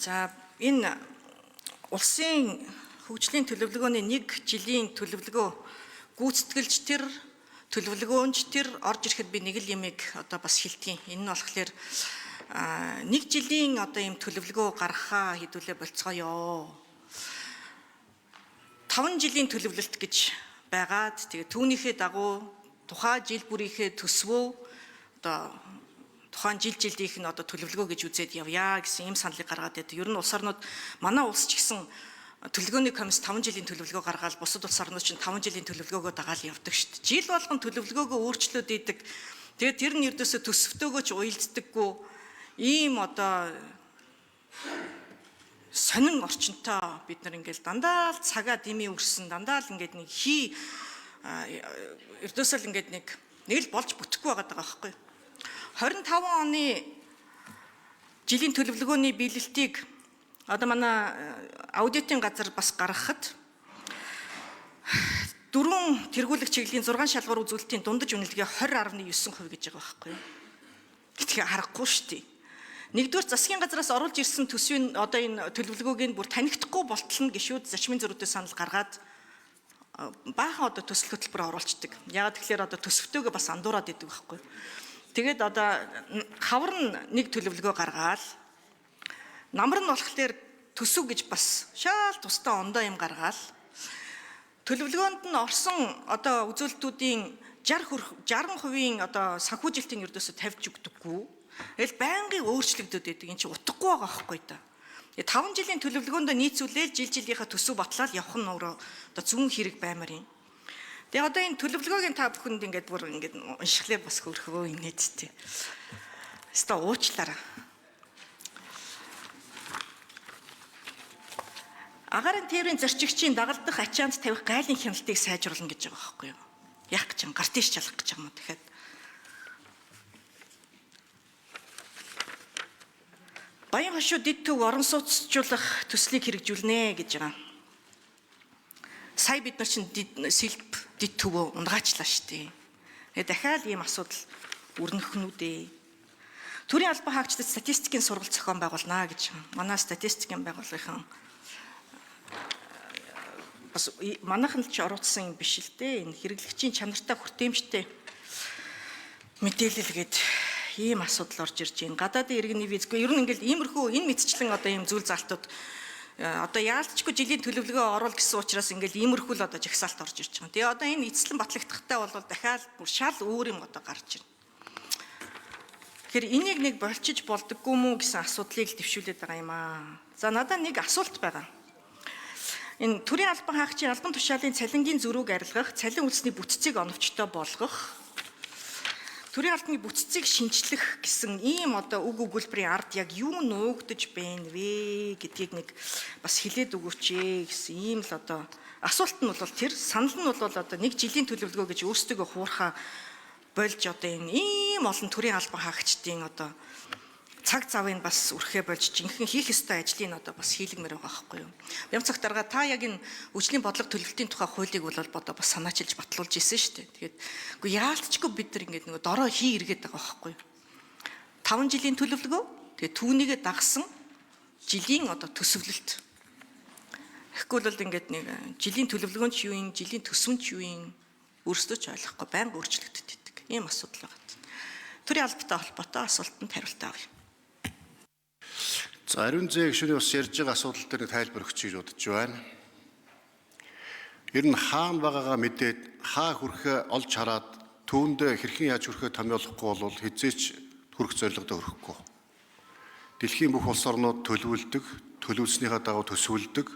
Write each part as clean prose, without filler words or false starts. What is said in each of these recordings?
За энэ улсын хөгжлийн төлөвлөгөөний 1 жилийн төлөвлөгөө гүйцэтгэлж тэр төлөвлөгөөнч тэр орж ирэхэд би нэг л юмыг одоо бас хэлтгий. Энэ нь болохоор 1 жилийн одоо ийм төлөвлөгөө гаргахаа хэдүүлээ болцгоё. 5 жилийн төлөвлөлт гэж байгаад тэгээ түүнийхээ дагуу тухайн жил бүрийнхээ төсвөө одоо тухайн жилийнх нь одоо төлөвлөгөө гэж үзээд явъя гэсэн ийм саналыг гаргаад байдаг. Ер нь улс орнууд манай улс ч гэсэн төлөвлөгөөний комисс 5 жилийн төлөвлөгөө гаргаад бусад улс орнууд ч 5 жилийн төлөвлөгөөгөө дагаал явдаг шүү дээ. Жил болгон төлөвлөгөөгөө өөрчлөөд идэг. Тэгээд тэр нь ердөөсөө төсөвтөөгөө ч уялддаггүй ийм одоо сонин орчинтой бид нар ингээл дандаа л цагаа дэмий өрсөн дандаа л ингээд нэг ердөөсөө л ингээд нэг л болж бүтэхгүй байгаа байхгүй. 25 оны жилийн төлөвлөгөөний биелэлтийг одоо манай аудитын газар бас гаргахад 4 тэргүүлэх чиглэлийн 6 шалгуур үзүүлэлтийн дундаж үнэлгээ 20.9% гэж байгаа байхгүй. Тэгэхээр харахгүй шүү дээ. Нэгдүгээр засгийн газраас оруулж ирсэн төсвийн одоо энэ төлөвлөгөөг нь бүр танигдахгүй болтол нь гишүүд зарчмын зөрүүтэй санал гаргаад баахан одоо төсөл хөтөлбөр оруулцдаг. Яагаад тэгэхээр одоо төсөвтөөгөө бас андуураад идэг байхгүй. Тэгээд одоо хавар нь нэг төлөвлөгөө гаргаад намар нь болохоор төсөв гэж бас шал тусдаа ондоо юм гаргаад төлөвлөгөөнд нь орсон одоо үзүүлэлтүүдийн 60% одоо санхүүжилтийн ердөөсө тавьж өгдөггүй. Тэгэл байнгын өөрчлөгдөд байдаг. Энд чинь утгагүй байгаа байхгүй да. 5 жилийн төлөвлөгөөнд нийцүүлээд жилийнхаа төсөв батлаад явах нь өөрөө одоо зөвхөн хэрэг баймаар юм. Тэгээ одоо энэ төлөвлөгөөгийн та бүхэнд ингээд бүр ингээд уншихлаа бас хөрхөө инээдтэй. Хэвээ уучлаарай. Агаарын тээврийн зорчигчийн дагалдах ачаанд тавих гайлын хяналтыг сайжруулна гэж байгаа байхгүй юу? Яах гэж юм? Гартиш чалах гэж юм уу тэгэхээр? Баян хошуу дэд төв орон сууцчлуулах төслийг хэрэгжүүлнэ гэж байгаа. Сая бид нар чинь сэлб дэд төвөө унгаачлаа штэ. Тэгээ дахиад ийм асуудал өрнөх нь үдээ. Төрийн албан хаагчдад статистикийн сургалт зохион байгуулна гэж. Манай статистикийн байгууллагын бас манайхан л ч оруулсан юм биш л дээ. Энэ хэрэглэгчийн чанартай хүртээмжтэй мэдээлэл гээд ийм асуудал орж ирж байна. Гадаадын иргэний визгүй ер нь ингээл иймэрхүү энэ мэдчлэн одоо ийм зүйл залтууд одоо яалтчгүй жилийн төлөвлөгөө оруул гэсэн учраас ингээл иймэрхүү л одоо жагсаалт орж ирж байгаа. Тэгээ одоо энэ эцэслэн батлагдахтай бол дахиад бүр шал өөр юм одоо гарч ирнэ. Тэгэхээр энийг нэг болчиж болдоггүй мүү гэсэн асуудлыг л дэвшүүлээд байгаа юм аа. За надад нэг асуулт байгаа. Энэ төрийн албан хаагчийн албан тушаалын цалингийн зөрүүг арилгах, цалин үлдсэний бүтцийг оновчтой болгох, төрийн албаны бүтцийг шинчлэх гэсэн ийм одоо үг өгүүлбэрийн ард яг юу нуугдаж байна вэ гэдгийг нэг бас хэлээд өгөөч гэсэн ийм л одоо асуулт нь бол тэр санал нь бол одоо 1 жилийн төлөвлөгөө гэж өөрсдөө хуурхаа болж одоо энэ ийм олон төрийн албан хаагчдын одоо цаг завыг бас үрхээ болж жинхэнэ хийх ёстой ажлыг одоо бас хийлгмээр байгаа байхгүй юу. Бям цаг дарга та яг энэ хөгжлийн бодлого төлөвлөлтийн тухай хуулийг бол одоо бас санаачилж батлуулж исэн шүү дээ. Тэгээд үгүй яалтчгүй бид нар ингээд нөгөө дорой хий эргээд байгаа байхгүй юу. 5 жилийн төлөвлөгөө тэгээд түүнийгээ дагсан жилийн одоо төсөвлөлт. Тэгэхгүй бол ингээд нэг жилийн төлөвлөгөө нь ч юу юм, жилийн төсөв нь ч юу юм өөрсдөө ч ойлгохгүй байнга өөрчлөгдөд идэг. Ийм асуудал байгаа. Төрийн албатай холбоотой асуултанд хариулт авъя. За ариун зээг гишүүний бас ярьж байгаа асуудал дээр тайлбар өгч гэж бодож байна. Ер нь хаана байгаагаа мэдээд хаа хүрэхээ олж хараад түүндээ хэрхэн яаж хүрэхээ томьёолохгүй бол хизээч хүрэх зорилгодоо хүрэхгүй. Дэлхийн бүх улс орнууд төлөвлөдөг, төлөвлөснийхаа дагуу төсвөлдөг,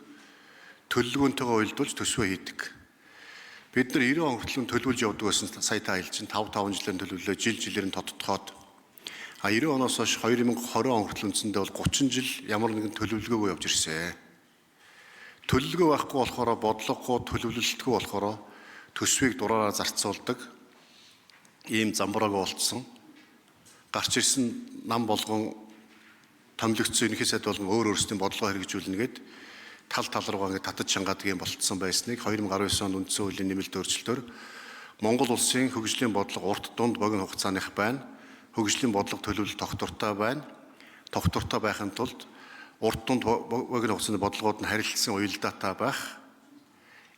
төлөвлөгөөнтэйгээ уялдуулж төсвөө хийдэг. Бид нар 90 он хүртэл төлөвлөж явдаг байсан сая та хэлж чинь 5 жилээр төлөвлөө жилээр нь тодтогоод 90 оноос хойш 2020 он хүртэл үндсэндээ бол 30 жил ямар нэгэн төлөвлөгөөгөө явж ирсэн. Төлөвлөгөө байхгүй болохоор бодлогогүй төлөвлөлтгүй болохоор төсвийг дураараа зарцуулдаг ийм замбрааг болцсон. Гарч ирсэн нам болгон томилогдсон ерөнхий сайд болгон өөр өөрсдийн бодлогоо хэрэгжүүлнэ гэд тал руугаа ингээд татаж шангаадаг юм болцсон байсныг 2019 онд үндсэн хуулийн нэмэлт өөрчлөлтөөр Монгол улсын хөгжлийн бодлого урт дунд богино хугацааных байна. Хөгжлийн бодлого төлөвлөлт тогтвортой байна. Тогтвортой байхын тулд урт тунд богино хугацааны бодлогууд нь харилцсан уялдаатай байх.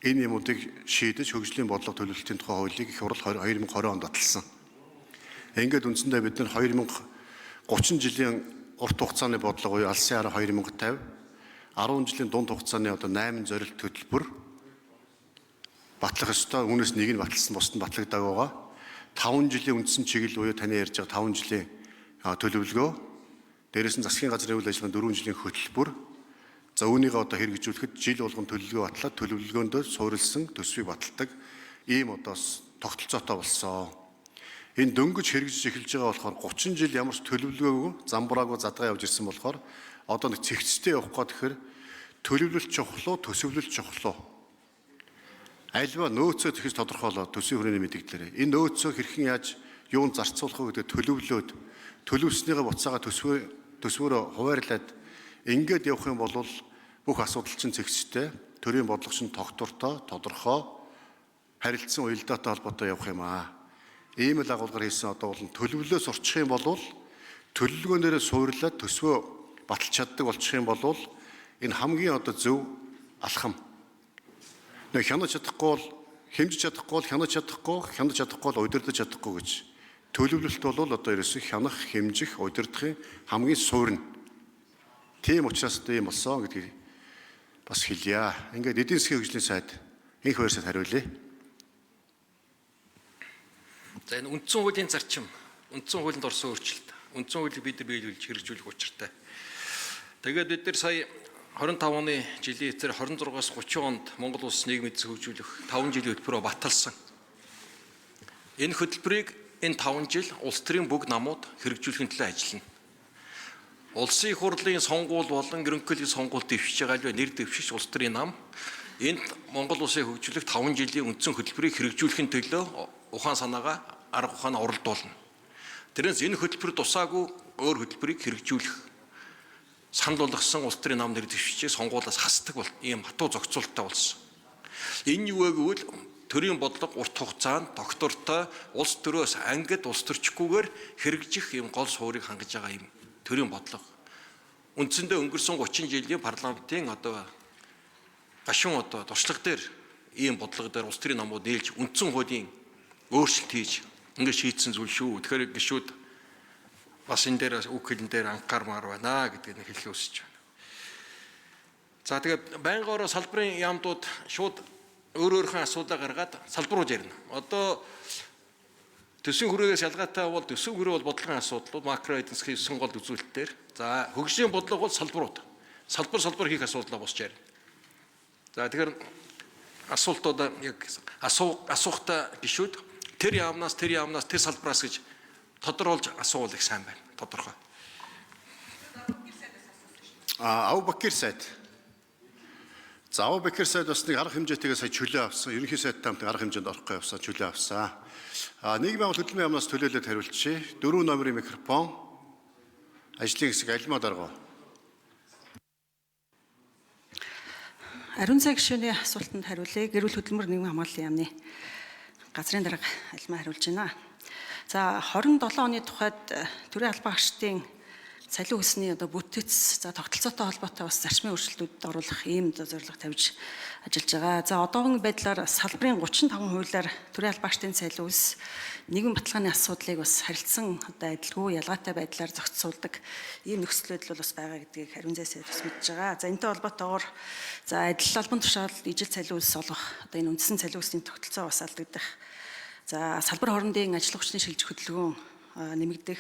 Энэ юмуудыг шийдэж хөгжлийн бодлого төлөвлөлтийн тухай хуулийг их хурл 2020 онд баталсан. Ингээд үндсэндээ бид нар 2030 жилийн урт хугацааны бодлого буюу алсын хараа 2050, 10 жилийн дунд хугацааны 8 зорилт хөтөлбөр батлах ёстой. Үүнээс нэг нь баталсан, бусд нь батлагдаагүй байгаа. 5 жилийн үндсэн чиглэл буюу таны ярьж байгаа 5 жилийн төлөвлөгөө, дээрээс нь засгийн газрын үйл ажиллагааны 4 жилийн хөтөлбөр. За үүнийг хэрэгжүүлэхэд жил болгон төлөвлөгөө батлаад төлөвлөгөөндөө суурилсан төсвийг баталдаг ийм тогтолцоотой болсон. Энэ дөнгөж хэрэгжиж эхэлж байгаа болохоор 30 жил ямар ч төлөвлөгөөгүй замбраагүй задгаа явж ирсэн болохоор одоо нэг цэгцтэй явах гоо тэгэхээр төлөвлөлт чухал уу, төсөвлөлт чухал уу? Альва нөөцөө тэгж тодорхойлоод төсвийн хүрээний мэдээлэлээр энэ нөөцөө хэрхэн яаж юунд зарцуулах вэ гэдэг төлөвлөөд төлөвснийгээ буцаага төсвөөрөө хуваарлаад ингээд явах юм бол бүх асуудал чинь цэгцтэй, төрийн бодлого чинь тогтвортой, тодорхой, харилцсан уялдаатай холбоотой явах юм аа. Ийм л агуулгаар хийсэн бол төлөвлөлөөс урчих юм бол төлөвлөгөөнөөрөө суйрлаад төсвөө баталж чаддаг болчих юм бол энэ хамгийн зөв алхам. Нэг хянаж чадахгүй бол хэмжиж чадахгүй бол хянаж чадахгүй, хянаж чадахгүй бол удирдах чадахгүй гэж. Төлөвлөлт бол ерөөсөө хянах, хэмжих, удирдахын хамгийн суурь. Тийм учраас ийм болсон гэдгийг бас хэлье. Ингээд эдийн засгийн хөгжлийн сайд энх хоёр сайд хариулъя. За энэ үндсэн хуулийн зарчим, үндсэн хуулинд орсон өөрчлөлт, үндсэн хуулийг бид нар биелүүлж хэрэгжүүлэх учиртай. Тэгээд бид нар сая 25 оны жилийн эцээр 26-аас 30 онд Монгол улс нийгмийн эдийн хөгжүүлэх 5 жилийн хөтөлбөрөөр баталсан. Энэ хөтөлбөрийг энэ 5 жил улс төрийн бүх намууд хэрэгжүүлэхийн төлөө ажиллана. Улсын их хурлын сонгуул болон ерөнхийлөгчийн сонгуул дэвшиж байгаа нэр дэвшигч улс төрийн нам энд Монгол улсыг хөгжүүлэх 5 жилийн үндсэн хөтөлбөрийг хэрэгжүүлэхийн төлөө ухаан санаагаа арга ухаанаа уралдуулна. Тэрнээс энэ хөтөлбөр тусаагүй өөр хөтөлбөрийг хэрэгжүүлэх санал болгосон улс төрийн нам нэр дэвшигчийг сонгуулиас хасдаг бол ийм хатуу зохицуулттай болсон. Энэ юу вэ гэвэл төрийн бодлого урт хугацаанд доктортой улс төрөөс ангид улс төрчгүйгээр хэрэгжих ийм гол суурийг хангаж байгаа юм төрийн бодлого. Үндсэндээ өнгөрсөн 30 жилийн парламентын гашуун туршлага дээр ийм бодлого дээр улс төрийн намууд нээлж үндсэн хуулийн өөрчлөлт хийж ингээд шийдсэн зүйл шүү. Тэгэхээр гишүүд бас энэ дээр үг хэлэн дээр анхаармаар байна гэдгийг хэлхий хүсэж байна. За тэгээ байнгаараа салбарын яамдууд шууд өөрийнхөө асуудлаа гаргаад салбарууд ярина. Одоо төсвийн хүрээлээс ялгаатай бол төсвийн хүрээ бол бодлогын асуудлууд, макро эдийн засгийн сонгуульд үзүүлэлтээр. За хөгжлийн бодлого бол салбарууд. Салбар хийх асуудлаа босч ярина. За тэгэхээр асуултууд яг асуухтаа гишүүд тэр яамнаас тэр салбараас гэж тодорхойлж асуувал их сайн байна. Тодорхой. Авбакир сайд. За Авбакир сайд бас нэг арга хэмжээтэйгээ сая чөлөө авсан. Ерөнхий сайдтай хамт арга хэмжээнд орохгүй явсан, чөлөө авсан. Нийгмийн байгууллага хөдөлмөрийн яамнаас төлөөлөд хариулчихъя. 4 номерын микрофон. Ажлын хэсэг Алимаа Дарга. Ариун цай гишүүний асуултанд хариулъя. Гэрүүл хөдөлмөр нийгмийн хамгааллын яамны газрын дарга Алимаа хариулж байна. За 27 оны тухайд төрийн албан агштын цалин хүсний бүтэц тогтолцоотой холбоотой бас зарчмын өөрчлөлтүүдэд оруулах ийм зорилго тавьж ажиллаж байгаа. За одоогийн байдлаар салбарын 35% хуулиар төрийн албан агштын цалин хүс нийгмийн баталгааны асуудлыг бас харилцсан адилгүй ялгаатай байдлаар зохицуулдаг ийм нөхцөл байдал бол бас байгаа гэдгийг ариун цай сайд бас мэдж байгаа. За энэтэй холбоотойгоор адил албан тушаал ижил цалин хүс олгох энэ үндсэн цалин хүсний тогтолцоо бас алдагдах. За салбар хоорондын ажил хүчний шилжих хөдөлгөөн нэмэгдэх.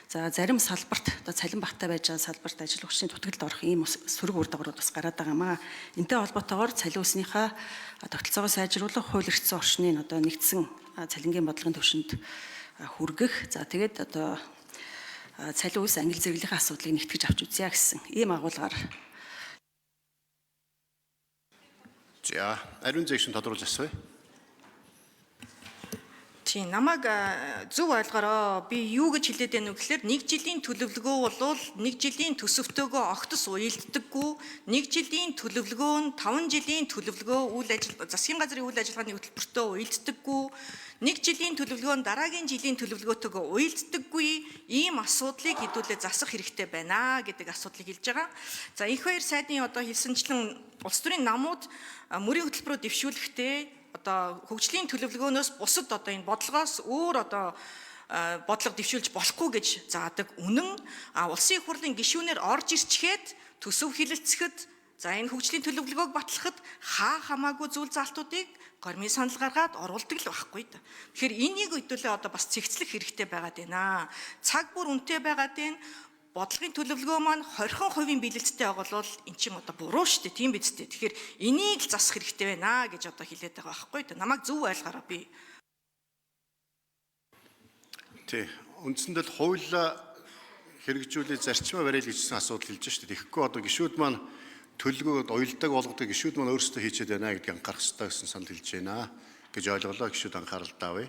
За зарим салбарт цалин багтаа байж байгаа салбарт ажил хүчний дутагдлалд орох ийм сөрөг үр дагаврууд бас гараад байгаа маа. Энэтэй холбоотойгоор цалин хүснийхээ тогтолцоогоо сайжруулах, хууль эрхцэн орчны нэгдсэн цалингийн бодлогын түвшинд хүргэх. За тэгээд цалин хүс ангил зэрэглэлийн асуудлыг нэгтгэж авч үзье гэсэн ийм агуулгаар. За ариун цай гишүүн тодруулж асууя. Тийм намайг зөв ойлгороо. Би юу гэж хэлээд байна вэ гэхээр 1 жилийн төлөвлөгөө бол 1 жилийн төсөвтөөгөө огтос уялддаггүй. 1 жилийн төлөвлөгөө нь 5 жилийн төлөвлөгөө үйл ажиллагаа засгийн газрын үйл ажиллагааны хөтөлбөртөө уялддаггүй. 1 жилийн төлөвлөгөө нь дараагийн жилийн төлөвлөгөөтэйгөө уялддаггүй. Ийм асуудлыг хэдүүлээ засах хэрэгтэй байна гэдэг асуудлыг хэлж байгаа. За их баяр сайдын одоо хэлсэнчлэн улс төрийн намууд мөрийн хөтөлбөрөөр дэвшүүлэхдээ одоо хөгжлийн төлөвлөгөөнөөс бусад одоо энэ бодлогоос өөр одоо бодлого дэвшүүлж болохгүй гэж заадаг үнэн улсын их хурлын гишүүнээр орж ирчгээд төсөв хэлэлцэхэд за энэ хөгжлийн төлөвлөгөөг батлахад хамаагүй зүйл залтуудыг гормын санал гаргаад оруулдаг л байхгүй да. Тэгэхээр энийг хэдүүлээ одоо бас цэгцлэх хэрэгтэй байгаад байна. Цаг бүр үнэтэй байгаад байна. Бодлогын төлөвлөгөө маань 20% биелэлттэй байгаа бол эн чинь одоо буруу шүү дээ. Тийм биз дээ. Тэгэхээр энийг л засах хэрэгтэй байна гэж одоо хэлээд байгаа байхгүй да. Намайг зөв ойлгоорой би. Тий. Үндсэндээ хуулиа хэрэгжүүлээ зарчмаа бариад гэжсэн асуудал хэлж шүү дээ. Тэгэхгүй одоо гишүүд маань төлөвлөгөөд уялдаг болгодог гишүүд маань өөрсдөө хийчихэд байна гэдгийг анхаарах хэрэгтэй гэсэн санал хэлж байна гэж ойлголоо. Гишүүд анхаарал таавь.